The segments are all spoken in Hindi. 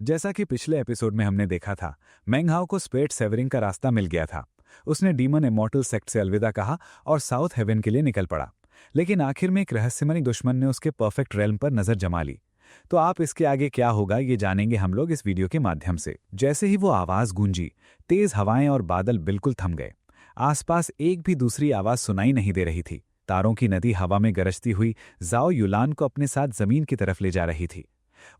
जैसा कि पिछले एपिसोड में हमने देखा था, मेंगहाओ को स्पिरिट सेवरिंग का रास्ता मिल गया था। उसने डीमन इमॉर्टल सेक्ट से अलविदा कहा और साउथ हेवन के लिए निकल पड़ा। लेकिन आखिर में एक रहस्यमयी दुश्मन ने उसके परफेक्ट रेल्म पर नजर जमा ली। तो आप इसके आगे क्या होगा ये जानेंगे हम लोग इस वीडियो के माध्यम से। जैसे ही वो आवाज गूंजी, तेज हवाएं और बादल बिल्कुल थम गए। आसपास एक भी दूसरी आवाज सुनाई नहीं दे रही थी। तारों की नदी हवा में गरजती हुई जाओ युलान को अपने साथ जमीन की तरफ ले जा रही थी।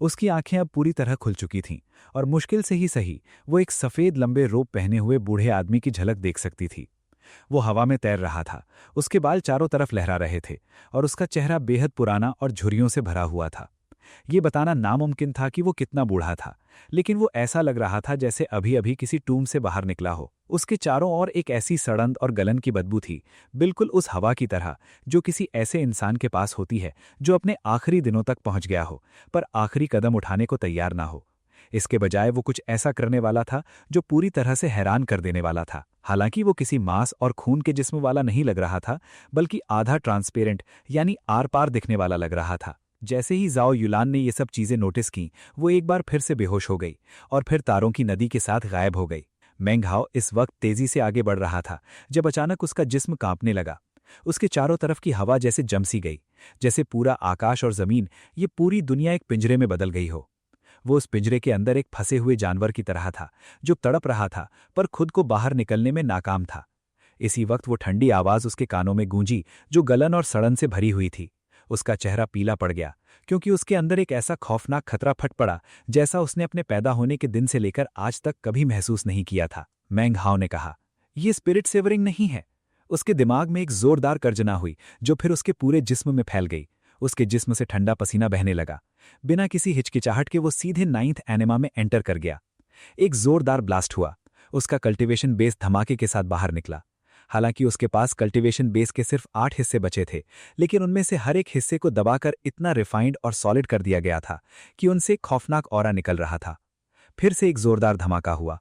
उसकी आंखें अब पूरी तरह खुल चुकी थीं और मुश्किल से ही सही वो एक सफेद लंबे रोब पहने हुए बूढ़े आदमी की झलक देख सकती थी। वो हवा में तैर रहा था, उसके बाल चारों तरफ लहरा रहे थे और उसका चेहरा बेहद पुराना और झुर्रियों से भरा हुआ था। ये बताना नामुमकिन था कि वो कितना बूढ़ा था, लेकिन वो ऐसा लग रहा था जैसे अभी अभी किसी टूम से बाहर निकला हो। उसके चारों ओर एक ऐसी सड़न और गलन की बदबू थी, बिल्कुल उस हवा की तरह जो किसी ऐसे इंसान के पास होती है जो अपने आखिरी दिनों तक पहुंच गया हो, पर आखिरी कदम उठाने को तैयार ना हो। इसके बजाय वो कुछ ऐसा करने वाला था जो पूरी तरह से हैरान कर देने वाला था। हालांकि वो किसी मांस और खून के जिस्म वाला नहीं लग रहा था, बल्कि आधा ट्रांसपेरेंट यानी आर पार दिखने वाला लग रहा था। जैसे ही जाओ युलान ने ये सब चीजें नोटिस की, वो एक बार फिर से बेहोश हो गई और फिर तारों की नदी के साथ गायब हो गई। मेंगहाओ इस वक्त तेजी से आगे बढ़ रहा था जब अचानक उसका जिस्म कांपने लगा। उसके चारों तरफ की हवा जैसे जमसी गई, जैसे पूरा आकाश और जमीन, ये पूरी दुनिया एक पिंजरे में बदल गई हो। वो उस पिंजरे के अंदर एक फंसे हुए जानवर की तरह था जो तड़प रहा था पर खुद को बाहर निकलने में नाकाम था। इसी वक्त वो ठंडी आवाज उसके कानों में गूंजी जो गलन और सड़न से भरी हुई थी। उसका चेहरा पीला पड़ गया क्योंकि उसके अंदर एक ऐसा खौफनाक खतरा फट पड़ा जैसा उसने अपने पैदा होने के दिन से लेकर आज तक कभी महसूस नहीं किया था। मेंगहाओ ने कहा, यह स्पिरिट सेवरिंग नहीं है। उसके दिमाग में एक जोरदार गर्जना हुई जो फिर उसके पूरे जिस्म में फैल गई। उसके जिस्म से ठंडा पसीना बहने लगा। बिना किसी हिचकिचाहट के वो सीधे 9th एनेमा में एंटर कर गया। एक जोरदार ब्लास्ट हुआ। उसका कल्टीवेशन बेस धमाके के साथ बाहर निकला। हालांकि उसके पास कल्टीवेशन बेस के सिर्फ 8 हिस्से बचे थे, लेकिन उनमें से हर एक हिस्से को दबाकर इतना रिफाइंड और सॉलिड कर दिया गया था कि उनसे एक खौफनाक ऑरा निकल रहा था। फिर से एक जोरदार धमाका हुआ।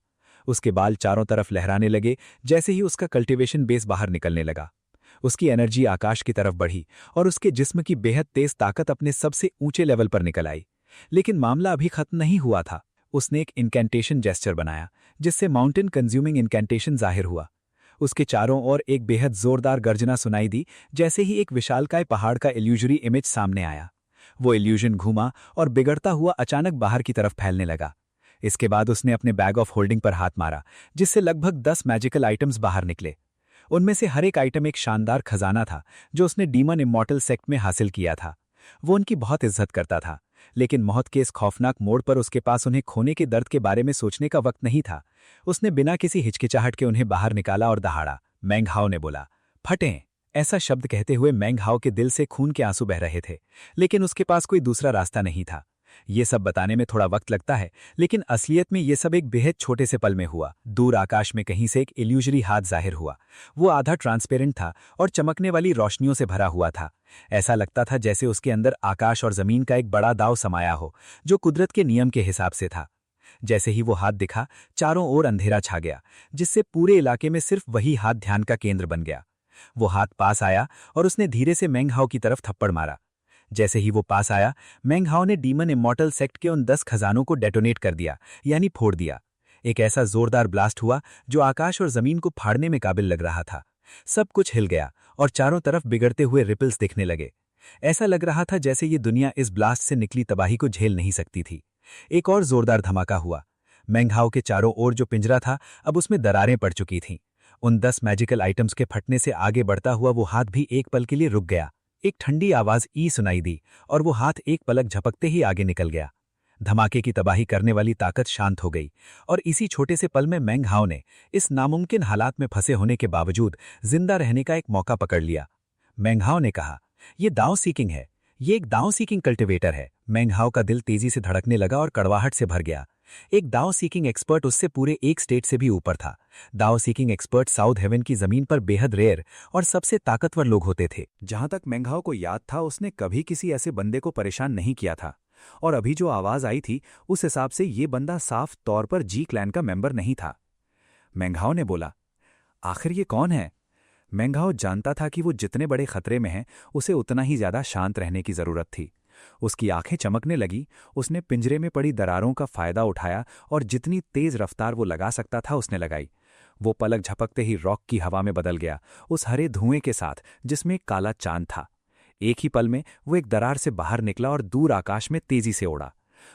उसके बाल चारों तरफ लहराने लगे जैसे ही उसका कल्टीवेशन बेस बाहर निकलने लगा। उसकी एनर्जी आकाश की तरफ बढ़ी और उसके जिस्म की बेहद तेज ताकत अपने सबसे ऊंचे लेवल पर निकल आई। लेकिन मामला अभी खत्म नहीं हुआ था। उसने एक इनकैंटेशन जेस्चर बनाया जिससे माउंटेन कंज्यूमिंग इनकैंटेशन जाहिर हुआ। उसके चारों ओर एक बेहद जोरदार गर्जना सुनाई दी जैसे ही एक विशालकाय पहाड़ का इल्यूजरी इमेज सामने आया। वो इल्यूजन घूमा और बिगड़ता हुआ अचानक बाहर की तरफ फैलने लगा। इसके बाद उसने अपने बैग ऑफ होल्डिंग पर हाथ मारा जिससे लगभग 10 मैजिकल आइटम्स बाहर निकले। उनमें से हर एक आइटम एक शानदार खजाना था जो उसने डीमन इमॉर्टल सेक्ट में हासिल किया था। वो उनकी बहुत इज्जत करता था, लेकिन मौत के इस खौफनाक मोड़ पर उसके पास उन्हें खोने के दर्द के बारे में सोचने का वक्त नहीं था। उसने बिना किसी हिचकिचाहट के उन्हें बाहर निकाला और दहाड़ा। मेंगहाओ ने बोला, फटें। ऐसा शब्द कहते हुए मेंगहाओ के दिल से खून के आंसू बह रहे थे, लेकिन उसके पास कोई दूसरा रास्ता नहीं था। ये सब बताने में थोड़ा वक्त लगता है, लेकिन असलियत में ये सब एक बेहद छोटे से पल में हुआ। दूर आकाश में कहीं से एक इल्यूजरी हाथ जाहिर हुआ। वो आधा ट्रांसपेरेंट था और चमकने वाली रोशनियों से भरा हुआ था। ऐसा लगता था जैसे उसके अंदर आकाश और जमीन का एक बड़ा दांव समाया हो जो कुदरत के नियम के हिसाब से था। जैसे ही वो हाथ दिखा, चारों ओर अंधेरा छा गया, जिससे पूरे इलाके में सिर्फ वही हाथ ध्यान का केंद्र बन गया। वो हाथ पास आया और उसने धीरे से मेंगहाओ की तरफ थप्पड़ मारा। जैसे ही वो पास आया, मेंगहाओ ने डीमन इमॉर्टल सेक्ट के उन 10 खजानों को डेटोनेट कर दिया, यानी फोड़ दिया। एक ऐसा जोरदार ब्लास्ट हुआ जो आकाश और जमीन को फाड़ने में काबिल लग रहा था। सब कुछ हिल गया और चारों तरफ बिगड़ते हुए रिपल्स दिखने लगे। ऐसा लग रहा था जैसे ये दुनिया इस ब्लास्ट से निकली तबाही को झेल नहीं सकती थी। एक और जोरदार धमाका हुआ। मेंगहाओ के चारों ओर जो पिंजरा था, अब उसमें दरारें पड़ चुकी थीं। उन 10 मैजिकल आइटम्स के फटने से आगे बढ़ता हुआ वो हाथ भी एक पल के लिए रुक गया। एक ठंडी आवाज ई सुनाई दी और वो हाथ एक पलक झपकते ही आगे निकल गया। धमाके की तबाही करने वाली ताकत शांत हो गई और इसी छोटे से पल में मेंगहाओ ने इस नामुमकिन हालात में फंसे होने के बावजूद जिंदा रहने का एक मौका पकड़ लिया। मेंगहाओ ने कहा, ये दांव सीकिंग है, ये एक दांव सीकिंग कल्टिवेटर है। मेंगहाओ का दिल तेजी से धड़कने लगा और कड़वाहट से भर गया। एक दाव सीकिंग एक्सपर्ट उससे पूरे एक स्टेट से भी ऊपर था। दाव सीकिंग एक्सपर्ट साउथ हेवन की जमीन पर बेहद रेयर और सबसे ताकतवर लोग होते थे। जहां तक मेंगहाओ को याद था, उसने कभी किसी ऐसे बंदे को परेशान नहीं किया था। और अभी जो आवाज आई थी, उस हिसाब से ये बंदा साफ तौर पर जी क्लैन का मेंबर नहीं था। मेंगहाओ ने बोला, आखिर ये कौन है? मेंगहाओ जानता था कि वो जितने बड़े खतरे में है, उसे उतना ही ज्यादा शांत रहने की जरूरत थी। उसकी आंखें चमकने लगी। उसने पिंजरे में पड़ी दरारों का फायदा उठाया और जितनी तेज रफ्तार वो लगा सकता था उसने लगाई। वो पलक झपकते ही रॉक की हवा में बदल गया, उस हरे धुएं के साथ जिसमें एक काला चांद था। एक ही पल में वो एक दरार से बाहर निकला और दूर आकाश में तेजी से उड़ा।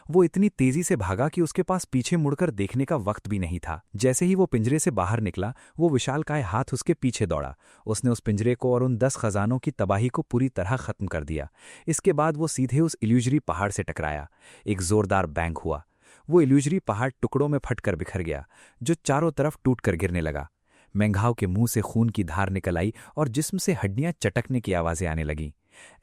वो इतनी तेजी से भागा कि उसके पास पीछे मुड़कर देखने का वक्त भी नहीं था। जैसे ही वो पिंजरे से बाहर निकला, वो विशालकाय हाथ उसके पीछे दौड़ा। उसने उस पिंजरे को और उन 10 खजानों की तबाही को पूरी तरह खत्म कर दिया। इसके बाद वो सीधे उस इल्यूजरी पहाड़ से टकराया। एक जोरदार बैंग हुआ। वो इल्यूजरी पहाड़ टुकड़ों में फटकर बिखर गया, जो चारों तरफ टूटकर गिरने लगा। मेंघाव के मुंह से खून की धार निकल आई और जिस्म से हड्डियां चटकने की आवाजें आने लगीं।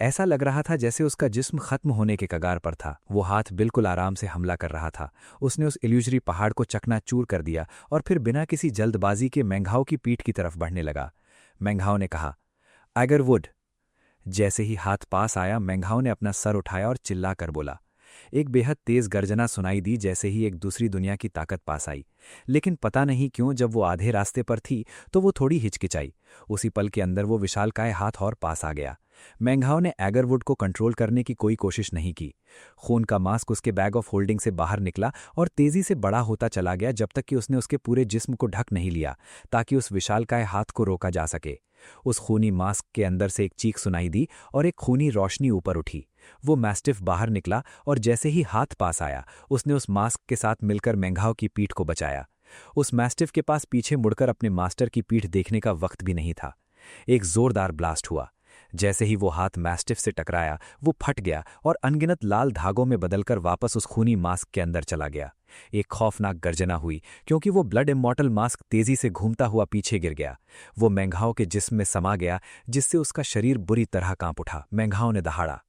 ऐसा लग रहा था जैसे उसका जिस्म खत्म होने के कगार पर था। वो हाथ बिल्कुल आराम से हमला कर रहा था। उसने उस इल्यूजरी पहाड़ को चकनाचूर कर दिया और फिर बिना किसी जल्दबाजी के मेंघाव की पीठ की तरफ बढ़ने लगा। मेंघाव ने कहा, एगरवुड। जैसे ही हाथ पास आया, मेंघाव ने अपना सर उठाया और चिल्ला कर बोला। एक बेहद तेज गर्जना सुनाई दी, जैसे ही एक दूसरी दुनिया की ताकत पास आई। लेकिन पता नहीं क्यों जब वो आधे रास्ते पर थी तो वो थोड़ी हिचकिचाई। उसी पल के अंदर वो विशालकाय हाथ और पास आ गया। मेंघाव ने एगरवुड को कंट्रोल करने की कोई कोशिश नहीं की। खून का मास्क उसके बैग ऑफ होल्डिंग से बाहर निकला और तेजी से बड़ा होता चला गया, जब तक कि उसने उसके पूरे जिस्म को ढक नहीं लिया, ताकि उस विशालकाय हाथ को रोका जा सके। उस खूनी मास्क के अंदर से एक चीख सुनाई दी और एक खूनी रोशनी ऊपर उठी। वो मैस्टिफ बाहर निकला और जैसे ही हाथ पास आया, उसने उस मास्क के साथ मिलकर मेंघाव की पीठ को बचाया। उस मैस्टिफ के पास पीछे मुड़कर अपने मास्टर की पीठ देखने का वक्त भी नहीं था। एक जोरदार ब्लास्ट हुआ। जैसे ही वो हाथ मैस्टिफ से टकराया, वो फट गया और अनगिनत लाल धागों में बदलकर वापस उस खूनी मास्क के अंदर चला गया। एक खौफनाक गर्जना हुई, क्योंकि वो ब्लड इमॉर्टल मास्क तेजी से घूमता हुआ पीछे गिर गया। वो मेंघाव के जिस्म में समा गया, जिससे उसका शरीर बुरी तरह कांप उठा। मेंघाव ने दहाड़ा,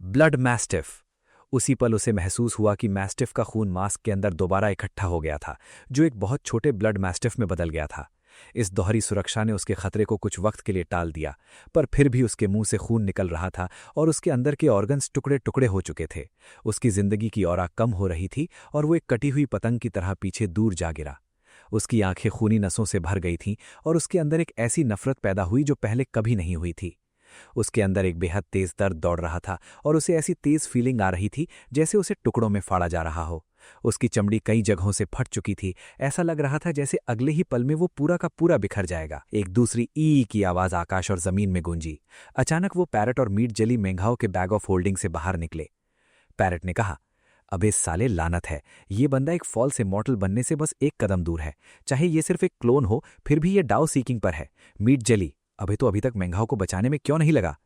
ब्लड मैस्टिफ। उसी पल उसे महसूस हुआ कि मैस्टिफ का खून मास्क के अंदर दोबारा इकट्ठा हो गया था, जो एक बहुत छोटे ब्लड मैस्टिफ में बदल गया था। इस दोहरी सुरक्षा ने उसके खतरे को कुछ वक्त के लिए टाल दिया, पर फिर भी उसके मुंह से खून निकल रहा था और उसके अंदर के ऑर्गन्स टुकड़े टुकड़े हो चुके थे। उसकी जिंदगी की औरा कम हो रही थी और वो एक कटी हुई पतंग की तरह पीछे दूर जा गिरा। उसकी आंखें खूनी नसों से भर गई थीं और उसके अंदर एक ऐसी नफरत पैदा हुई जो पहले कभी नहीं हुई थी। उसके अंदर एक बेहद तेज दर्द दौड़ रहा था और उसे ऐसी तेज फीलिंग आ रही थी जैसे उसे टुकड़ों में फाड़ा जा रहा हो। उसकी चमड़ी कई जगहों से फट चुकी थी। ऐसा लग रहा था जैसे अगले ही पल में वो पूरा का पूरा बिखर जाएगा। एक दूसरी ई की आवाज आकाश और जमीन में गूंजी। अचानक वो पैरट और मीट जली मेंघाव के बैग ऑफ होल्डिंग से बाहर निकले। पैरट ने कहा, अबे साले, लानत है, ये बंदा एक फॉल्स इमॉर्टल बनने से बस एक कदम दूर है। चाहे ये सिर्फ एक क्लोन हो, फिर भी ये डाउ सीकिंग पर है। मीट जली, अबे तो अभी तक मेंघाव को बचाने में क्यों नहीं लगा?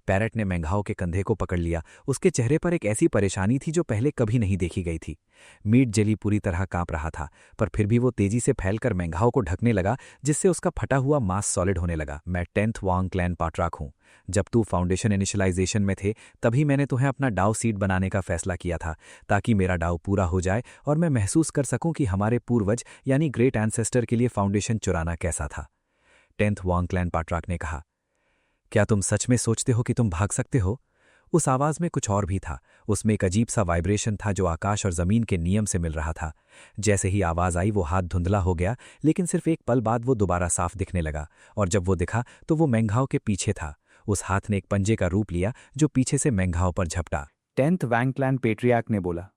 पैरट ने मेंघाव के कंधे को पकड़ लिया। उसके चेहरे पर एक ऐसी परेशानी थी जो पहले कभी नहीं देखी गई थी। मीट जेली पूरी तरह कांप रहा था, पर फिर भी वो तेजी से फैलकर मेंघाव को ढकने लगा, जिससे उसका फटा हुआ मांस सॉलिड होने लगा। मैं 10th वांग क्लैन पाट्राक हूं। जब तू फाउंडेशन इनिशियलाइजेशन में थे, तभी मैंने तुम्हें अपना डाउ सीड बनाने का फैसला किया था, ताकि मेरा डाउ पूरा हो जाए और मैं महसूस कर सकूं कि हमारे पूर्वज यानी ग्रेट एंसेस्टर के लिए फाउंडेशन चुराना कैसा था। 10th वांग क्लैन पाट्राक ने कहा, क्या तुम सच में सोचते हो कि तुम भाग सकते हो? उस आवाज में कुछ और भी था। उसमें एक अजीब सा वाइब्रेशन था जो आकाश और जमीन के नियम से मिल रहा था। जैसे ही आवाज आई, वो हाथ धुंधला हो गया, लेकिन सिर्फ एक पल बाद वो दोबारा साफ दिखने लगा, और जब वो दिखा तो वो मेंघाव के पीछे था। उस हाथ ने एक पंजे का रूप लिया जो पीछे से मेंघाव पर झपटा। 10th वैंग क्लैन पेट्रियार्क ने बोला,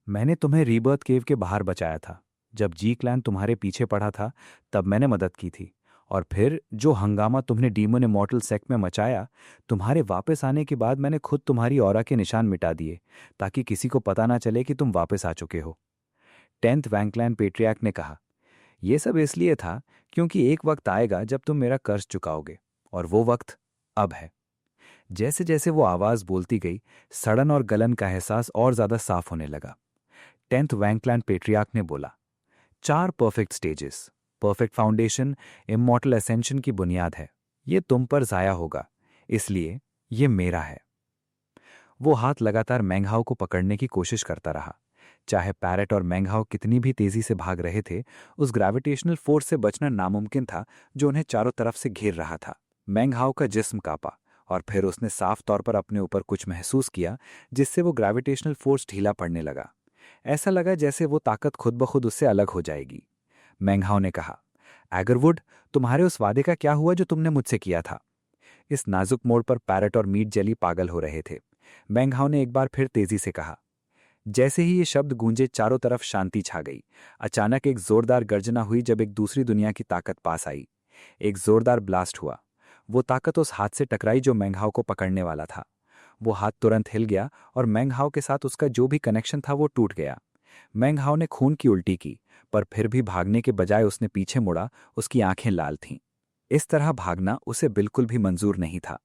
मैंने तुम्हें रीबर्थ केव के बाहर बचाया था। जब जी क्लैन तुम्हारे पीछे पड़ा था, तब मैंने मदद की थी। और फिर जो हंगामा तुमने डीमन इमॉर्टल सेक्ट में मचाया, तुम्हारे वापस आने के बाद मैंने खुद तुम्हारी ऑरा के निशान मिटा दिए, ताकि किसी को पता ना चले कि तुम वापस आ चुके हो। 10th वैंग क्लैन पेट्रियार्क ने कहा, यह सब इसलिए था क्योंकि एक वक्त आएगा जब तुम मेरा कर्ज चुकाओगे, और वो वक्त अब है। जैसे जैसे वो आवाज बोलती गई, सड़न और गलन का एहसास और ज्यादा साफ होने लगा। 10th वैंग क्लैन पेट्रियार्क ने बोला, 4 perfect stages, perfect foundation immortal ascension की बुनियाद है। ये तुम पर जाया होगा, इसलिए ये मेरा है। वो हाथ लगातार मेंघाव को पकड़ने की कोशिश करता रहा। चाहे पैरट और मेंघाव कितनी भी तेजी से भाग रहे थे, उस ग्रेविटेशनल फोर्स से बचना नामुमकिन था जो उन्हें चारों तरफ से घेर रहा था। मेंघाव का जिस्म कांपा और फिर उसने साफ तौर पर अपने ऊपर कुछ महसूस किया, जिससे वो ग्रेविटेशनल फोर्स ढीला पड़ने लगा। ऐसा लगा जैसे वो ताकत खुद ब खुद उससे अलग हो जाएगी। मेंघाव ने कहा, एगरवुड, तुम्हारे उस वादे का क्या हुआ जो तुमने मुझसे किया था? इस नाजुक मोड़ पर पैरट और मीट जेली पागल हो रहे थे। मैंग हाओ ने एक बार फिर तेजी से कहा। जैसे ही ये शब्द गूंजे चारों तरफ शांति छा गई। अचानक एक जोरदार गर्जना हुई जब एक दूसरी दुनिया की ताकत पास आई। एक जोरदार ब्लास्ट हुआ। वो ताकत उस हाथ से टकराई जो मैंग हाओ को पकड़ने वाला था। वो हाथ तुरंत हिल गया और मैंग हाओ के साथ उसका जो भी कनेक्शन था वो टूट गया। मैंग हाओ ने खून की उल्टी की, पर फिर भी भागने के बजाय उसने पीछे मुड़ा। उसकी आंखें लाल थीं। इस तरह भागना उसे बिल्कुल भी मंजूर नहीं था।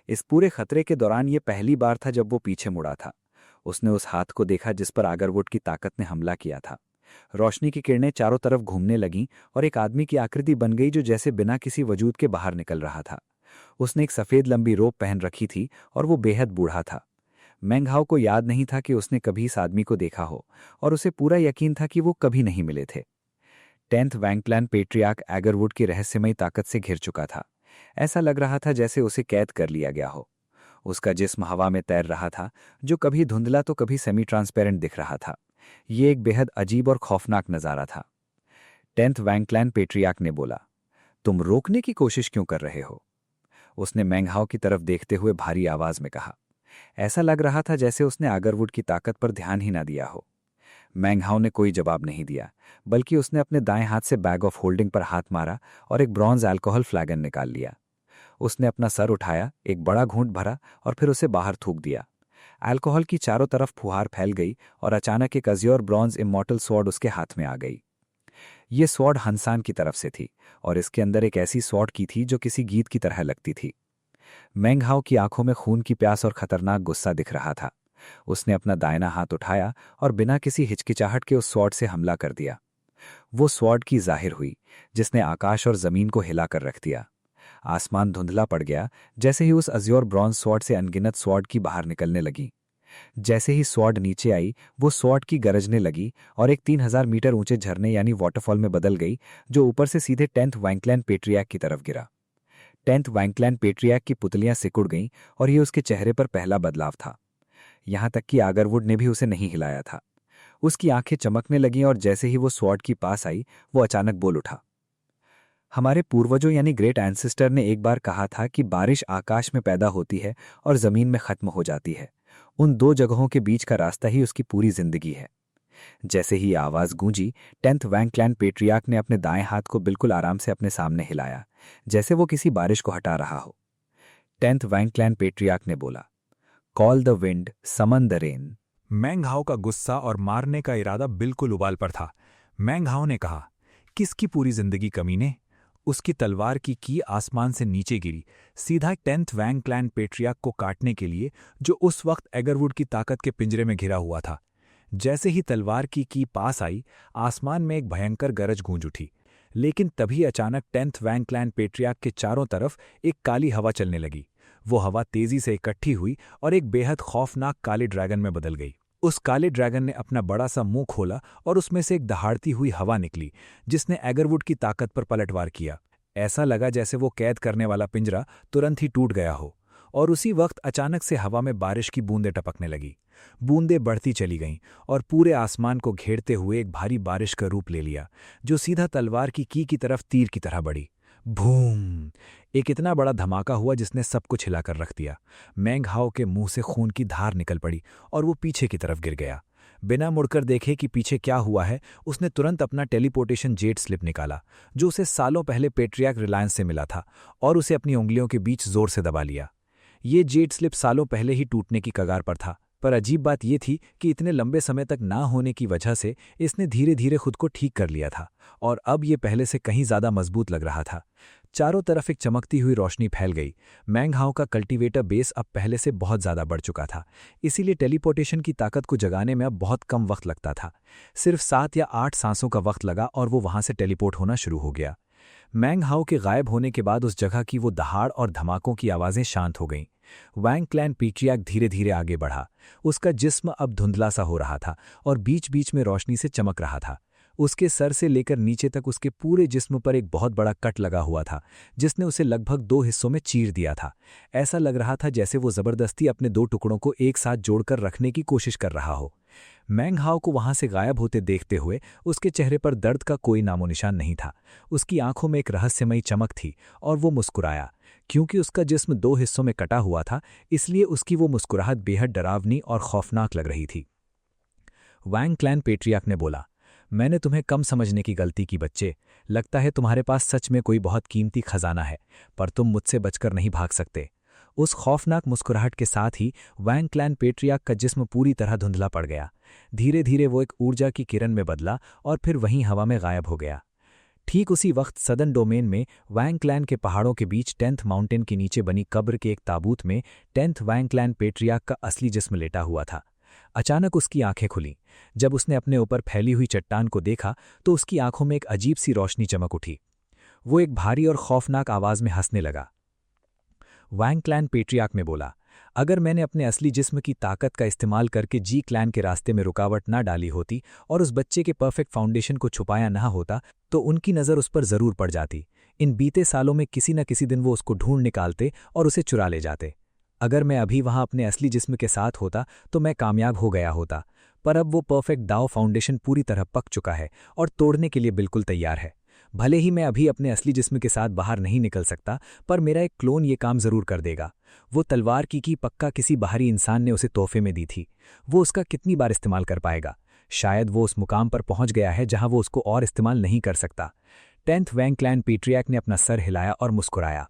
इस पूरे खतरे के दौरान ये पहली बार था जब वो पीछे मुड़ा था। उसने उस हाथ को देखा जिस पर आगरवुड की ताकत ने हमला किया था। रोशनी की किरणें चारों तरफ घूमने लगीं और एक आदमी की आकृति बन गई जो जैसे बिना किसी वजूद के बाहर निकल रहा था। उसने एक सफ़ेद लंबी रोब पहन रखी थी और वो बेहद बूढ़ा था। मैंग हाओ को याद नहीं था कि उसने कभी इस आदमी को देखा हो, और उसे पूरा यकीन था कि वो कभी नहीं मिले थे। 10th वैंगक्लैन पेट्रियार्क एगरवुड की रहस्यमयी ताकत से घिर चुका था। ऐसा लग रहा था जैसे उसे कैद कर लिया गया हो। उसका जिस्म हवा में तैर रहा था, जो कभी धुंधला तो कभी सेमी ट्रांसपेरेंट दिख रहा था। ये एक बेहद अजीब और खौफनाक नज़ारा था। 10th वैंगक्लैन पेट्रियार्क ने बोला, तुम रोकने की कोशिश क्यों कर रहे हो? उसने मैंग हाओ की तरफ देखते हुए भारी आवाज में कहा। ऐसा लग रहा था जैसे उसने आगरवुड की ताकत पर ध्यान ही ना दिया हो। मैंग हाओ ने कोई जवाब नहीं दिया, बल्कि उसने अपने दाएं हाथ से बैग ऑफ होल्डिंग पर हाथ मारा और एक ब्रॉन्ज अल्कोहल फ्लैगन निकाल लिया। उसने अपना सर उठाया, एक बड़ा घूंट भरा और फिर उसे बाहर थूक दिया। अल्कोहल की चारों तरफ फुहार फैल गई और अचानक एक अज्योर ब्रॉन्ज इमॉर्टल स्वॉर्ड उसके हाथ में आ गई। ये स्वॉर्ड हंसान की तरफ से थी और इसके अंदर एक ऐसी स्वॉर्ड की थी जो किसी गीत की तरह लगती थी। मैंग हाओ की आंखों में खून की प्यास और खतरनाक गुस्सा दिख रहा था। उसने अपना दाहिना हाथ उठाया और बिना किसी हिचकिचाहट के उस स्वॉर्ड से हमला कर दिया। वो स्वॉर्ड की जाहिर हुई, जिसने आकाश और जमीन को हिलाकर रख दिया। आसमान धुंधला पड़ गया जैसे ही उस अज्योर ब्रॉन्ज स्वॉर्ड से अनगिनत स्वॉर्ड की बाहर निकलने लगी। जैसे ही स्वॉर्ड नीचे आई, वो स्वॉर्ड की गरजने लगी और एक 3000 मीटर ऊंचे झरने यानी वाटरफॉल में बदल गई, जो ऊपर से सीधे 10th वैंगक्लैन पेट्रियार्क की तरफ गिरा। 10th वैंगक्लैन पेट्रियार्क की पुतलियां सिकुड़ गईं और ये उसके चेहरे पर पहला बदलाव था। यहां तक कि आगरवुड ने भी उसे नहीं हिलाया था। उसकी आंखें चमकने लगीं और जैसे ही वो स्वॉर्ड की पास आई, वो अचानक बोल उठा। हमारे पूर्वजों यानी ग्रेट एंसेस्टर ने एक बार कहा था कि बारिश आकाश में पैदा होती है और जमीन में खत्म हो जाती है। उन दो जगहों के बीच का रास्ता ही उसकी पूरी जिंदगी है। जैसे ही आवाज गूंजी, 10th वैंगक्लैन पेट्रियार्क ने अपने दाएं हाथ को बिल्कुल आराम से अपने सामने हिलाया, जैसे वो किसी बारिश को हटा रहा हो। 10th वैंगक्लैन पेट्रियार्क ने बोला, call the wind, summon the rain. Meng Hao का गुस्सा और मारने का इरादा बिल्कुल उबाल पर था। मैंग हाओ ने कहा, किसकी पूरी जिंदगी कमीने? उसकी तलवार की आसमान से नीचे गिरी, सीधा 10th वैंगक्लैन पेट्रियार्क को काटने के लिए, जो उस वक्त एगरवुड की ताकत के पिंजरे में घिरा हुआ था। जैसे ही तलवार की पास आई, आसमान में एक भयंकर गरज गूंज उठी। लेकिन तभी अचानक 10th वैंगक्लैन पेट्रियार्क के चारों तरफ एक काली हवा चलने लगी। वो हवा तेजी से इकट्ठी हुई और एक बेहद खौफनाक काले ड्रैगन में बदल गई। उस काले ड्रैगन ने अपना बड़ा सा मुंह खोला और उसमें से एक दहाड़ती हुई हवा निकली, जिसने एगरवुड की ताकत पर पलटवार किया। ऐसा लगा जैसे वो कैद करने वाला पिंजरा तुरंत ही टूट गया हो, और उसी वक्त अचानक से हवा में बारिश की बूंदें टपकने लगी। बूंदें बढ़ती चली गईं और पूरे आसमान को घेरते हुए एक भारी बारिश का रूप ले लिया, जो सीधा तलवार की तरफ तीर की तरह बढ़ी। भूम! एक इतना बड़ा धमाका हुआ जिसने सब कुछ हिलाकर रख दिया। मैंग हाओ के मुंह से खून की धार निकल पड़ी और वो पीछे की तरफ गिर गया। बिना मुड़कर देखे कि पीछे क्या हुआ है, उसने तुरंत अपना टेलीपोर्टेशन जेट स्लिप निकाला, जो उसे सालों पहले पेट्रियार्क रिलायंस से मिला था, और उसे अपनी उंगलियों के बीच जोर से दबा लिया। ये जेट स्लिप सालों पहले ही टूटने की कगार पर था, पर अजीब बात यह थी कि इतने लंबे समय तक ना होने की वजह से इसने धीरे धीरे खुद को ठीक कर लिया था, और अब ये पहले से कहीं ज्यादा मजबूत लग रहा था। चारों तरफ एक चमकती हुई रोशनी फैल गई। मैंग हाओ का कल्टीवेटर बेस अब पहले से बहुत ज्यादा बढ़ चुका था, इसीलिए टेलीपोर्टेशन की ताकत को जगाने में अब बहुत कम वक्त लगता था। सिर्फ 7 या 8 सांसों का वक्त लगा और वो वहां से टेलीपोर्ट होना शुरू हो गया। मैंग हाओ के गायब होने के बाद उस जगह की वो दहाड़ और धमाकों की आवाजें शांत हो गईं। वैंगक्लैन पेट्रियार्क धीरे धीरे आगे बढ़ा। उसका जिस्म अब धुंधला सा हो रहा था और बीच बीच में रोशनी से चमक रहा था। उसके सर से लेकर नीचे तक उसके पूरे जिस्म पर एक बहुत बड़ा कट लगा हुआ था, जिसने उसे लगभग 2 हिस्सों में चीर दिया था। ऐसा लग रहा था जैसे वो जबरदस्ती अपने 2 टुकड़ों को एक साथ जोड़कर रखने की कोशिश कर रहा हो। मैंग हाओ को वहां से गायब होते देखते हुए उसके चेहरे पर दर्द का कोई नामोनिशान नहीं था। उसकी आंखों में एक रहस्यमयी चमक थी और वो मुस्कुराया, क्योंकि उसका जिस्म दो हिस्सों में कटा हुआ था, इसलिए उसकी वो मुस्कुराहट बेहद डरावनी और खौफनाक लग रही थी। वैंग क्लैन पेट्रियार्क ने बोला, मैंने तुम्हें कम समझने की गलती की बच्चे। लगता है तुम्हारे पास सच में कोई बहुत कीमती खजाना है, पर तुम मुझसे बचकर नहीं भाग सकते। उस खौफनाक मुस्कुराहट के साथ ही वैंग क्लैन पेट्रियार्क का जिस्म पूरी तरह धुंधला पड़ गया। धीरे धीरे वो एक ऊर्जा की किरण में बदला और फिर वहीं हवा में गायब हो गया। ठीक उसी वक्त सदर्न डोमेन में वैंग क्लैन के पहाड़ों के बीच 10th माउंटेन के नीचे बनी कब्र के एक ताबूत में 10th वैंग क्लैन पेट्रियार्क का असली जिस्म लेटा हुआ था। अचानक उसकी आंखें खुलीं। जब उसने अपने ऊपर फैली हुई चट्टान को देखा तो उसकी आंखों में एक अजीब सी रोशनी चमक उठी। वो एक भारी और खौफनाक आवाज में हंसने लगा। वैंग क्लैन पेट्रियार्क में बोला, अगर मैंने अपने असली जिस्म की ताकत का इस्तेमाल करके जी क्लैन के रास्ते में रुकावट ना डाली होती और उस बच्चे के परफेक्ट फाउंडेशन को छुपाया ना होता तो उनकी नज़र उस पर ज़रूर पड़ जाती। इन बीते सालों में किसी न किसी दिन वो उसको ढूंढ निकालते और उसे चुरा ले जाते। अगर मैं अभी वहां अपने असली जिस्म के साथ होता तो मैं कामयाब हो गया होता, पर अब वो परफेक्ट दाव फाउंडेशन पूरी तरह पक चुका है और तोड़ने के लिए बिल्कुल तैयार है। भले ही मैं अभी अपने असली जिस्म के साथ बाहर नहीं निकल सकता, पर मेरा एक क्लोन ये काम जरूर कर देगा। वो तलवार की पक्का किसी बाहरी इंसान ने उसे तोहफे में दी थी। वो उसका कितनी बार इस्तेमाल कर पाएगा? शायद वो उस मुकाम पर पहुंच गया है जहां वो उसको और इस्तेमाल नहीं कर सकता। 10th वैंग क्लैन पेट्रियार्क ने अपना सर हिलाया और मुस्कुराया।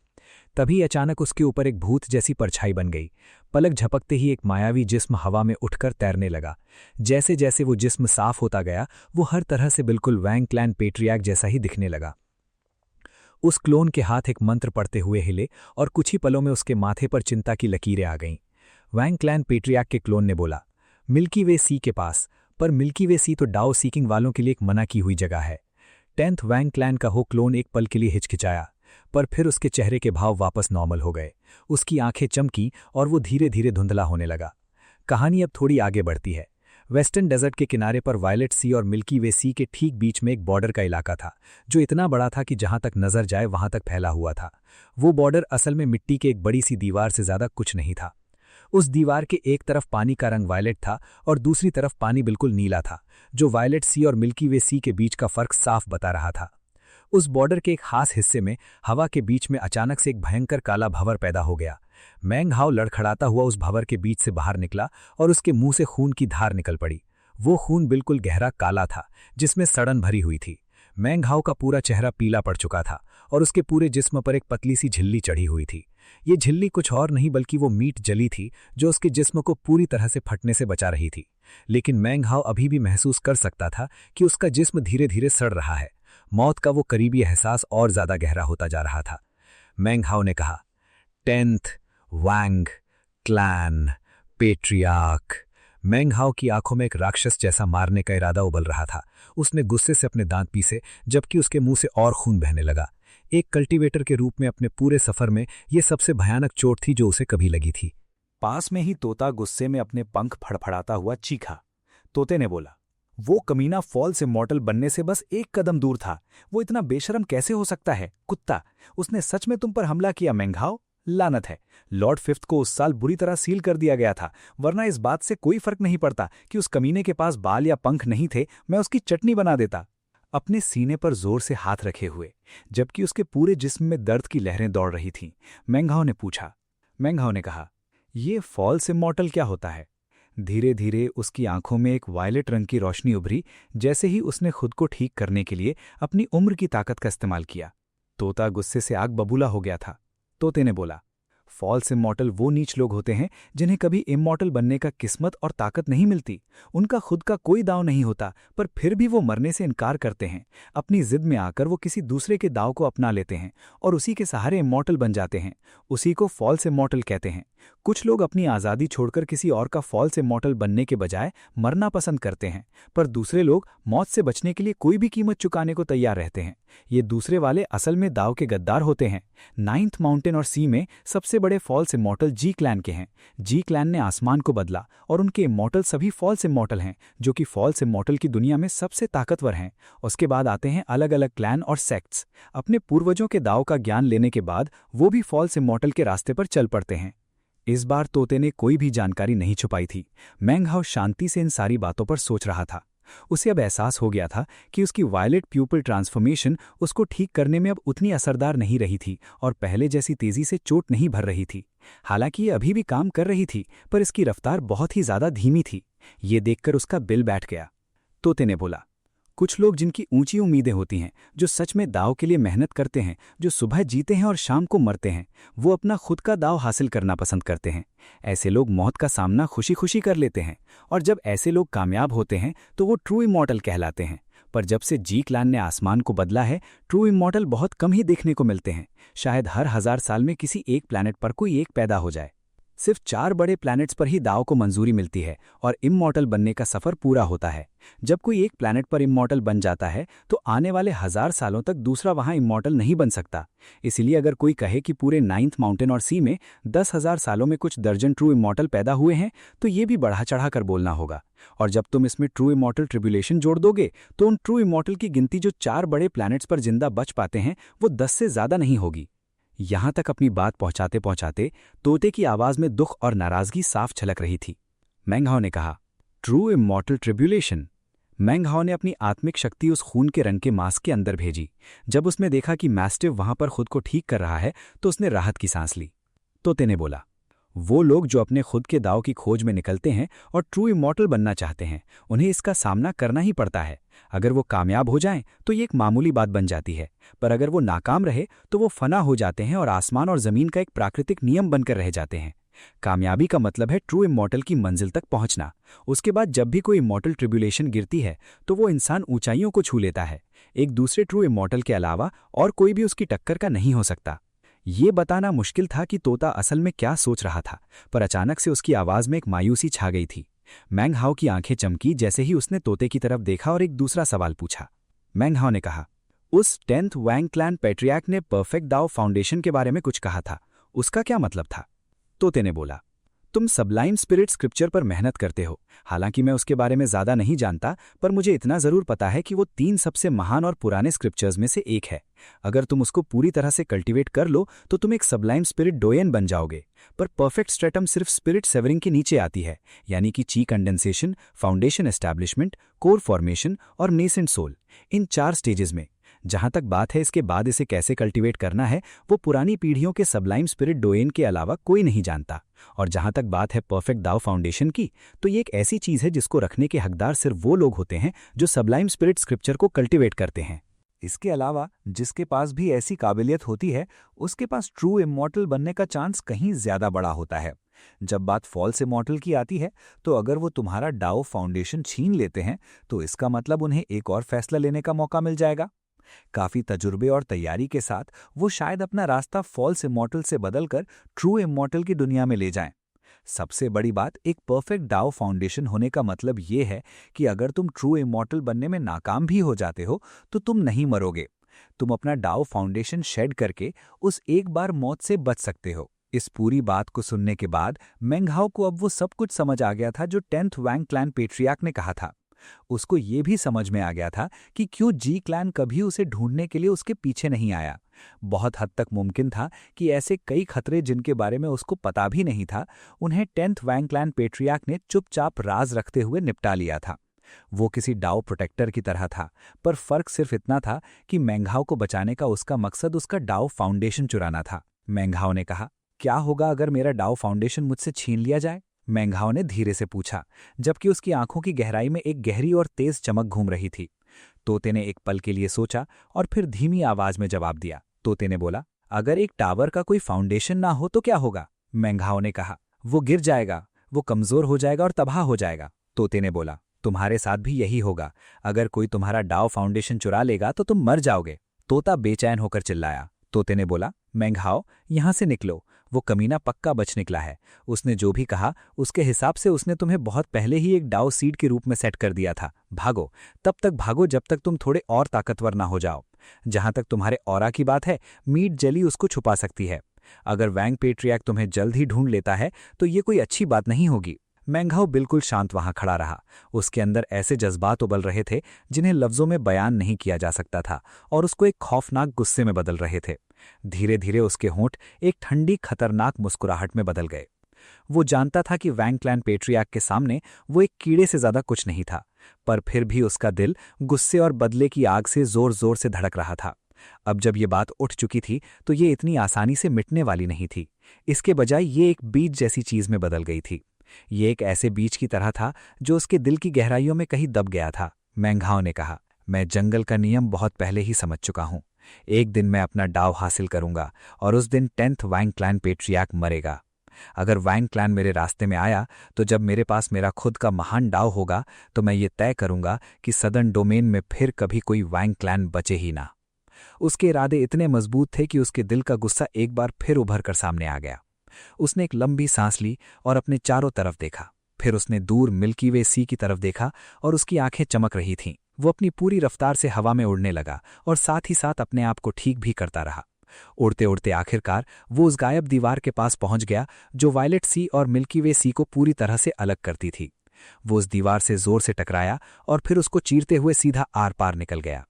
तभी अचानक उसके ऊपर एक भूत जैसी परछाई बन गई। पलक झपकते ही एक मायावी जिस्म हवा में उठकर तैरने लगा। जैसे जैसे वो जिस्म साफ होता गया, वो हर तरह से बिल्कुल वैंग क्लैन पेट्रियार्क जैसा ही दिखने लगा। उस क्लोन के हाथ एक मंत्र पढ़ते हुए हिले और कुछ ही पलों में उसके माथे पर चिंता की लकीरें आ गईं। वैंग क्लैन पेट्रियार्क के क्लोन ने बोला, मिल्की वे सी के पास, पर मिल्की वे सी तो डाओ सीकिंग वालों के लिए एक मना की हुई जगह है। 10th वैंग क्लैन का हो क्लोन एक पल के लिए हिचकिचाया, पर फिर उसके चेहरे के भाव वापस नॉर्मल हो गए। उसकी आंखें चमकी और वो धीरे धीरे धुंधला होने लगा। कहानी अब थोड़ी आगे बढ़ती है। वेस्टर्न डेजर्ट के किनारे पर वायलेट सी और मिल्की वे सी के ठीक बीच में एक बॉर्डर का इलाका था, जो इतना बड़ा था कि जहां तक नजर जाए वहां तक फैला हुआ था। वो बॉर्डर असल में मिट्टी के एक बड़ी सी दीवार से ज्यादा कुछ नहीं था। उस दीवार के एक तरफ पानी का रंग वायलेट था और दूसरी तरफ पानी बिल्कुल नीला था, जो वायलेट सी और मिल्की वे सी के बीच का फर्क साफ बता रहा था। उस बॉर्डर के एक खास हिस्से में हवा के बीच में अचानक से एक भयंकर काला भंवर पैदा हो गया। मैंग हाओ लड़खड़ाता हुआ उस भंवर के बीच से बाहर निकला और उसके मुंह से खून की धार निकल पड़ी। वो खून बिल्कुल गहरा काला था, जिसमें सड़न भरी हुई थी। मैंग हाओ का पूरा चेहरा पीला पड़ चुका था और उसके पूरे जिस्म पर एक पतली सी झिल्ली चढ़ी हुई थी। ये झिल्ली कुछ और नहीं बल्कि वो मीट जली थी, जो उसके जिस्म को पूरी तरह से फटने से बचा रही थी। लेकिन मैंग हाओ अभी भी महसूस कर सकता था कि उसका जिस्म धीरे धीरे सड़ रहा है। मौत का वो करीबी एहसास और ज्यादा गहरा होता जा रहा था। मैंग हाओ ने कहा, 10th वैंग क्लैन पेट्रियार्क। मैंग हाओ की आंखों में एक राक्षस जैसा मारने का इरादा उबल रहा था। उसने गुस्से से अपने दांत पीसे, जबकि उसके मुंह से और खून बहने लगा। एक कल्टीवेटर के रूप में अपने पूरे सफर में ये सबसे भयानक चोट थी जो उसे कभी लगी थी। पास में ही तोता गुस्से में अपने पंख फड़फड़ाता हुआ चीखा। तोते ने बोला, वो कमीना फॉल्स इमॉर्टल बनने से बस एक कदम दूर था। वो इतना बेशरम कैसे हो सकता है? कुत्ता, उसने सच में तुम पर हमला किया मैंग हाओ? लानत है। लॉर्ड फिफ्थ को उस साल बुरी तरह सील कर दिया गया था, वरना इस बात से कोई फर्क नहीं पड़ता कि उस कमीने के पास बाल या पंख नहीं थे। मैं उसकी चटनी बना देता। अपने सीने पर जोर से हाथ रखे हुए, जबकि उसके पूरे जिस्म में दर्द की लहरें दौड़ रही थीं, मैंग हाओ ने पूछा। मैंग हाओ ने कहा, ये फॉल्स इमॉर्टल क्या होता है? धीरे धीरे उसकी आंखों में एक वायलेट रंग की रोशनी उभरी, जैसे ही उसने खुद को ठीक करने के लिए अपनी उम्र की ताकत का इस्तेमाल किया। तोता गुस्से से आग बबूला हो गया था। तोते ने बोला, फॉल्स इमॉर्टल वो नीच लोग होते हैं जिन्हें कभी इमॉर्टल बनने का किस्मत और ताकत नहीं मिलती। उनका खुद का कोई दांव नहीं होता, पर फिर भी वो मरने से इनकार करते हैं। अपनी जिद में आकर वो किसी दूसरे के दांव को अपना लेते हैं और उसी के सहारे इमॉर्टल बन जाते हैं। उसी को फॉल्स इमॉर्टल कहते हैं। कुछ लोग अपनी आज़ादी छोड़कर किसी और का फॉल्स इमॉर्टल बनने के बजाय मरना पसंद करते हैं, पर दूसरे लोग मौत से बचने के लिए कोई भी कीमत चुकाने को तैयार रहते हैं। ये दूसरे वाले असल में दाव के गद्दार होते हैं। 9th माउंटेन और सी में सबसे बड़े फॉल्स इमॉर्टल जी क्लैन के हैं। जी क्लैन ने आसमान को बदला और उनके इमॉर्टल सभी फॉल्स इमॉर्टल हैं, जो कि फॉल्स इमॉर्टल की दुनिया में सबसे ताकतवर हैं। उसके बाद आते हैं अलग अलग क्लैन और सेक्ट्स। अपने पूर्वजों के दाव का ज्ञान लेने के बाद वो भी फॉल्स इमॉर्टल के रास्ते पर चल पड़ते हैं। इस बार तोते ने कोई भी जानकारी नहीं छुपाई थी। मैंग हाओ शांति से इन सारी बातों पर सोच रहा था। उसे अब एहसास हो गया था कि उसकी वायलेट प्यूपिल ट्रांसफॉर्मेशन उसको ठीक करने में अब उतनी असरदार नहीं रही थी और पहले जैसी तेजी से चोट नहीं भर रही थी। हालांकि ये अभी भी काम कर रही थी, पर इसकी रफ्तार बहुत ही ज्यादा धीमी थी। ये देखकर उसका बिल बैठ गया। तोते ने बोला, कुछ लोग जिनकी ऊंची उम्मीदें होती हैं, जो सच में दाव के लिए मेहनत करते हैं, जो सुबह जीते हैं और शाम को मरते हैं, वो अपना खुद का दाव हासिल करना पसंद करते हैं। ऐसे लोग मौत का सामना खुशी खुशी कर लेते हैं, और जब ऐसे लोग कामयाब होते हैं तो वो ट्रू इमॉर्टल कहलाते हैं। पर जब से जी क्लैन ने आसमान को बदला है, ट्रू इमॉर्टल बहुत कम ही देखने को मिलते हैं। शायद हर 1000 साल में किसी एक प्लैनेट पर कोई एक पैदा हो जाए। सिर्फ 4 बड़े प्लैनेट्स पर ही दाव को मंजूरी मिलती है और इमॉर्टल बनने का सफर पूरा होता है। जब कोई एक प्लैनेट पर इमॉर्टल बन जाता है तो आने वाले 1000 सालों तक दूसरा वहां इमॉर्टल नहीं बन सकता। इसीलिए अगर कोई कहे कि पूरे 9th माउंटेन और सी में 10,000 सालों में कुछ दर्जन ट्रू इमॉर्टल पैदा हुए हैं, तो ये भी बढ़ा चढ़ा कर बोलना होगा। और जब तुम इसमें ट्रू इमॉर्टल ट्रिब्यूलेशन जोड़ दोगे तो उन ट्रू इमॉर्टल की गिनती जो 4 बड़े प्लैनेट्स पर जिंदा बच पाते हैं वो 10 से ज्यादा नहीं होगी। यहां तक अपनी बात पहुंचाते पहुंचाते तोते की आवाज में दुख और नाराजगी साफ छलक रही थी। मैंगहाओ ने कहा, ट्रू इमॉर्टल ट्रिब्यूलेशन। मैंगहाओ ने अपनी आत्मिक शक्ति उस खून के रंग के मास्क के अंदर भेजी। जब उसने देखा कि मैस्टिव वहां पर खुद को ठीक कर रहा है तो उसने राहत की सांस ली। तोते ने बोला, वो लोग जो अपने खुद के दाव की खोज में निकलते हैं और ट्रू इमॉर्टल बनना चाहते हैं, उन्हें इसका सामना करना ही पड़ता है। अगर वो कामयाब हो जाएं तो ये एक मामूली बात बन जाती है, पर अगर वो नाकाम रहे तो वो फना हो जाते हैं और आसमान और जमीन का एक प्राकृतिक नियम बनकर रह जाते हैं। कामयाबी का मतलब है ट्रू इमॉर्टल की मंजिल तक पहुंचना। उसके बाद जब भी कोई इमॉर्टल ट्रिब्यूलेशन गिरती है तो वो इंसान ऊंचाइयों को छू लेता है। एक दूसरे ट्रू इमॉर्टल के अलावा और कोई भी उसकी टक्कर का नहीं हो सकता। ये बताना मुश्किल था कि तोता असल में क्या सोच रहा था, पर अचानक से उसकी आवाज में एक मायूसी छा गई थी। मैंगहाओ की आंखें चमकी जैसे ही उसने तोते की तरफ देखा और एक दूसरा सवाल पूछा। मैंगहाओ ने कहा, उस 10th वैंग क्लैन पैट्रियार्क ने परफेक्ट दाव फाउंडेशन के बारे में कुछ कहा था, उसका क्या मतलब था? तोते ने बोला, तुम सबलाइम स्पिरिट स्क्रिप्चर पर मेहनत करते हो। हालांकि मैं उसके बारे में ज्यादा नहीं जानता, पर मुझे इतना जरूर पता है कि वो 3 सबसे महान और पुराने स्क्रिप्चर्स में से एक है। अगर तुम उसको पूरी तरह से कल्टीवेट कर लो तो तुम एक सबलाइम स्पिरिट डोयन बन जाओगे। पर परफेक्ट स्ट्रेटम सिर्फ स्पिरिट सेवरिंग के नीचे आती है, यानी कि ची condensation, foundation establishment, core formation और नेसेंट सोल, इन 4 स्टेजेस में। जहां तक बात है इसके बाद इसे कैसे कल्टीवेट करना है, वो पुरानी पीढ़ियों के सबलाइम स्पिरिट डोयन के अलावा कोई नहीं जानता। और जहां तक बात है परफेक्ट दाव फाउंडेशन की, तो ये एक ऐसी चीज है जिसको रखने के हकदार सिर्फ वो लोग होते हैं जो सबलाइम स्पिरिट स्क्रिप्चर को कल्टीवेट करते हैं। इसके अलावा जिसके पास भी ऐसी काबिलियत होती है, उसके पास ट्रू इमॉर्टल बनने का चांस कहीं ज्यादा बड़ा होता है। जब बात फॉल्स इमॉर्टल की आती है, तो अगर वो तुम्हारा डाओ फाउंडेशन छीन लेते हैं तो इसका मतलब उन्हें एक और फैसला लेने का मौका मिल जाएगा। काफी तजुर्बे और तैयारी के साथ वो शायद अपना रास्ता फॉल्स इमॉर्टल से बदलकर ट्रू इमॉर्टल की दुनिया में ले जाएं। सबसे बड़ी बात, एक परफेक्ट डाओ फाउंडेशन होने का मतलब ये है कि अगर तुम ट्रू इमॉर्टल बनने में नाकाम भी हो जाते हो तो तुम नहीं मरोगे। तुम अपना डाओ फाउंडेशन शेड करके उस एक बार मौत से बच सकते हो। इस पूरी बात को सुनने के बाद मैंगहाओ को अब वो सब कुछ समझ आ गया था जो 10th वैंग क्लैन पेट्रियार्क ने कहा था। उसको ये भी समझ में आ गया था कि क्यों जी क्लैन कभी उसे ढूंढने के लिए उसके पीछे नहीं आया। बहुत हद तक मुमकिन था कि ऐसे कई खतरे जिनके बारे में उसको पता भी नहीं था, उन्हें 10th वैंग क्लैन पेट्रियार्क ने चुपचाप राज रखते हुए निपटा लिया था। वो किसी डाओ प्रोटेक्टर की तरह था, पर फर्क सिर्फ इतना था कि मैंगहाओ को बचाने का उसका मकसद उसका डाओ फाउंडेशन चुराना था। मैंगहाओ ने कहा, क्या होगा अगर मेरा डाओ फाउंडेशन मुझसे छीन लिया जाए? मैंगहाओ ने धीरे से पूछा, जबकि उसकी आंखों की गहराई में एक गहरी और तेज चमक घूम रही थी। तोते ने एक पल के लिए सोचा और फिर धीमी आवाज में जवाब दिया। तोते ने बोला, अगर एक टावर का कोई फाउंडेशन ना हो तो क्या होगा? मैंगहाओ ने कहा, वो गिर जाएगा, वो कमजोर हो जाएगा और तबाह हो जाएगा। तोते ने बोला, तुम्हारे साथ भी यही होगा। अगर कोई तुम्हारा डाओ फाउंडेशन चुरा लेगा तो तुम मर जाओगे। तोता बेचैन होकर चिल्लाया। तोते ने बोला, मैंगहाओ, यहां से निकलो। वो कमीना पक्का बच निकला है। उसने जो भी कहा उसके हिसाब से उसने तुम्हें बहुत पहले ही एक डाओ सीड के रूप में सेट कर दिया था। भागो, तब तक भागो जब तक तुम थोड़े और ताकतवर ना हो जाओ। जहां तक तुम्हारे ऑरा की बात है, मीट जेली उसको छुपा सकती है। अगर वैंग पेट्रियार्क तुम्हें जल्द ही ढूंढ लेता है तो ये कोई अच्छी बात नहीं होगी। मैंगहाओ बिल्कुल शांत वहां खड़ा रहा। उसके अंदर ऐसे जज्बात उबल रहे थे जिन्हें लफ्जों में बयान नहीं किया जा सकता था और उसको एक खौफनाक गुस्से में बदल रहे थे। धीरे धीरे उसके होंठ एक ठंडी खतरनाक मुस्कुराहट में बदल गए। वो जानता था कि वैंग क्लैन पेट्रियार्क के सामने वो एक कीड़े से ज्यादा कुछ नहीं था, पर फिर भी उसका दिल गुस्से और बदले की आग से जोर जोर से धड़क रहा था। अब जब ये बात उठ चुकी थी तो ये इतनी आसानी से मिटने वाली नहीं थी। इसके बजाय ये एक बीज जैसी चीज में बदल गई थी। ये एक ऐसे बीज की तरह था जो उसके दिल की गहराइयों में कहीं दब गया था। मेंघाओ ने कहा, मैं जंगल का नियम बहुत पहले ही समझ चुका हूं। एक दिन मैं अपना डाव हासिल करूंगा और उस दिन 10th वांग क्लैन पेट्रियार्क मरेगा। अगर वांग क्लैन मेरे रास्ते में आया तो जब मेरे पास मेरा खुद का महान डाव होगा तो मैं ये तय करूंगा कि सदर्न डोमेन में फिर कभी कोई वांग क्लैन बचे ही ना। उसके इरादे इतने मजबूत थे कि उसके दिल का गुस्सा एक बार फिर उभर कर सामने आ गया। उसने एक लंबी सांस ली और अपने चारों तरफ देखा। फिर उसने दूर मिल्की वे सी की तरफ देखा और उसकी आंखें चमक रही थीं। वो अपनी पूरी रफ्तार से हवा में उड़ने लगा और साथ ही साथ अपने आप को ठीक भी करता रहा। उड़ते उड़ते आखिरकार वो उस गायब दीवार के पास पहुंच गया जो वायलेट सी और मिल्की वे सी को पूरी तरह से अलग करती थी। वो उस दीवार से जोर से टकराया और फिर उसको चीरते हुए सीधा आर पार निकल गया।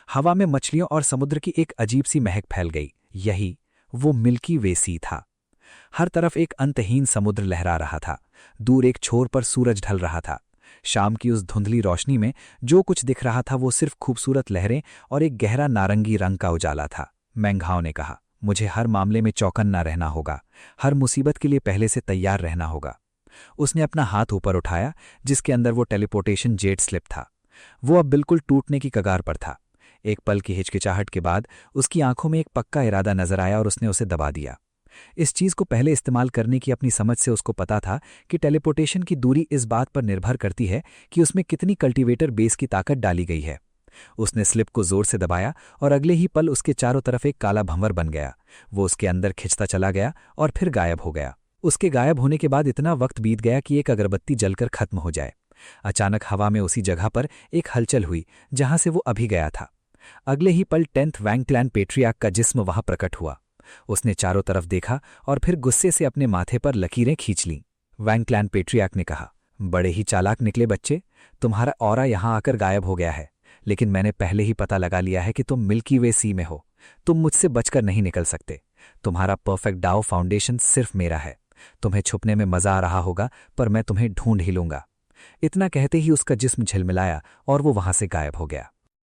हवा में मछलियों और समुद्र की एक अजीब सी महक फैल गई। यही वो मिल्की वे सी था। हर तरफ एक अंतहीन समुद्र लहरा रहा था। दूर एक छोर पर सूरज ढल रहा था। शाम की उस धुंधली रोशनी में जो कुछ दिख रहा था वो सिर्फ खूबसूरत लहरें और एक गहरा नारंगी रंग का उजाला था। मेंघाओ ने कहा, मुझे हर मामले में चौकन्ना रहना होगा, हर मुसीबत के लिए पहले से तैयार रहना होगा। उसने अपना हाथ ऊपर उठाया जिसके अंदर वो टेलीपोर्टेशन जेट स्लिप था। वो अब बिल्कुल टूटने की कगार पर था। एक पल की हिचकिचाहट के बाद उसकी आंखों में एक पक्का इरादा नजर आया और उसने उसे दबा दिया। इस चीज को पहले इस्तेमाल करने की अपनी समझ से उसको पता था कि टेलीपोर्टेशन की दूरी इस बात पर निर्भर करती है कि उसमें कितनी कल्टीवेटर बेस की ताकत डाली गई है। उसने स्लिप को जोर से दबाया और अगले ही पल उसके चारों तरफ एक काला भंवर बन गया। वो उसके अंदर खिंचता चला गया और फिर गायब हो गया। उसके गायब होने के बाद इतना वक्त बीत गया कि एक अगरबत्ती जलकर खत्म हो जाए। अचानक हवा में उसी जगह पर एक हलचल हुई जहां से वो अभी गया था। अगले ही पल 10th वांग क्लैन पेट्रियार्क का जिस्म वहां प्रकट हुआ। उसने चारों तरफ देखा और फिर गुस्से से अपने माथे पर लकीरें खींच लीं। वांग क्लैन पेट्रियार्क ने कहा, बड़े ही चालाक निकले बच्चे, तुम्हारा ऑरा यहां आकर गायब हो गया है, लेकिन मैंने पहले ही पता लगा लिया है कि तुम मिल्की वे सी में हो। तुम मुझसे बचकर नहीं निकल सकते। तुम्हारा परफेक्ट डाओ फाउंडेशन सिर्फ मेरा है। तुम्हें छुपने में मजा आ रहा होगा पर मैं तुम्हें ढूंढ ही लूंगा। इतना कहते ही उसका जिस्म झिलमिलाया और वो वहां से गायब हो गया।